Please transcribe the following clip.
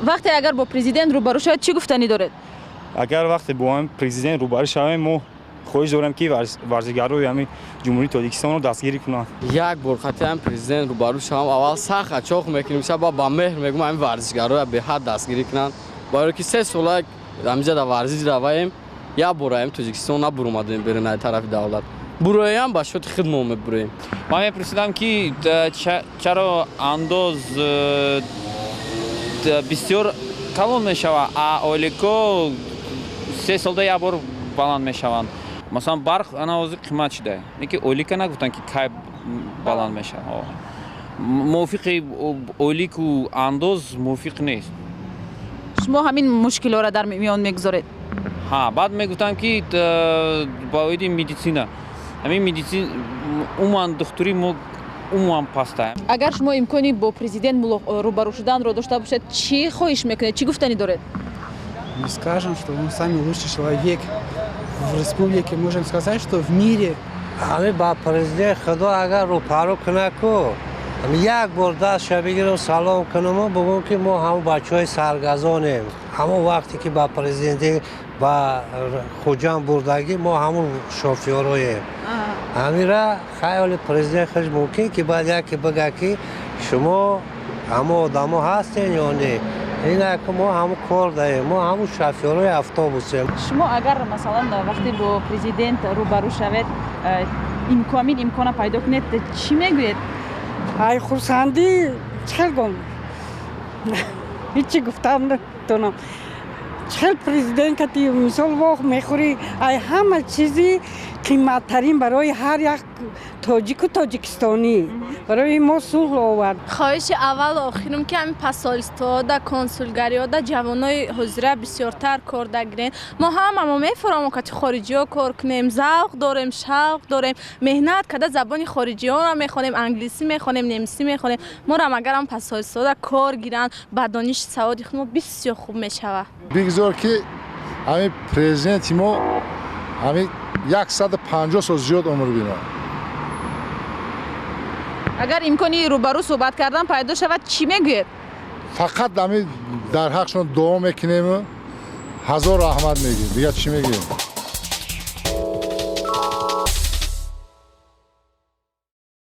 وقتی اگر با پرزیدنت روبرو شود چی گفتنی دارد؟ اگر وقتی با هم پرزیدنت روبرو شویم ما خواهش دارم که ورزشکارای همین جمهوری تاجیکستان رو دستگیری کنند. یک بار خاطر هم پرزیدنت روبرو شوم اول سخت چاق میکنیم شب با مهر میگم همین ورزشکارا به حد دستگیری کنن. برای که 3 سال همینجا در ورزش رویم یا برایم تاجیکستان نبر اومدیم بریم از طرف دولت. برایم با شد خدمت بریم. من میپرسیدم که چرا انداز بسیار کلان میشود اولیکو 3 سال یک بار بلند میشوند. مثلا برق انواز قیمت شده. اینکه اولیکا نگفتن که کی بلند میشه. موافق اولیک و انداز موافق نیست. شما همین مشکل را در میان میگذارید. ها بعد میگفتن که باید مدیسینا همین مدیسین عموما دکتری ما عموما پاسته. اگر شما امکانی با پرزیدنت روبرو شدن رو داشته باشید چی خواهش میکنید؟ چی گفتنی دارید؟ Мы скажем, что он самый лучший человек в республике. Можем сказать, что в мире. Ами ба президент Худо агар рӯпарӯ кунад ку як бор дастша бигирам салом кунам бигӯм ки мо ҳамон бачаҳои саргазонем. Ҳамон вақте ки ба президенти ба хуҷанд бурдагӣ мо ҳамон шофёроем. Ҳамира хаёли президент хеле мумкин ки баъд яке бига ки шумо ҳамон одамо ҳастен ё не. اینه که ما همون کار داریم ما همون شافیرای اتوبوسیم. شما اگر مثلا وقتی با پرزیدنت روبرو شوید امکان پیدا کنید چی میگوید؟ ای خورسندی چخل گم هیچی گفتم نتونم چخل پرزیدنت کتی مثال واقع میخوری ای همه چیزی قیمتترین برای هر یک تاجیک و تاجیکستانی برای ما صلح آورد. خواهش اول و آخرم که همین پاسالستا در کنسولگری ها در جوانای حضوره بسیارتر کار دارن. ما هم میفرامو که خارجی ها کار کنیم، ذوق داریم، شوق داریم، مهنت کده زبان خارجی ها رو میخوانیم، انگلیسی میخوانیم، نمیسی میخوانیم. ما رو اگر هم پاسالستا در کار گیرن با دانش سوادی خود بسیار خوب میشود. بگذار که همین پرزیدنت ما همین 150 سال زیاد عمر بینه. اگر امکانی روبرو صحبت کردن پیدا شود چی میگوید؟ فقط همین در حقشون دعا میکنیم 1000 رحمت میگیم. دیگه چی میگیم؟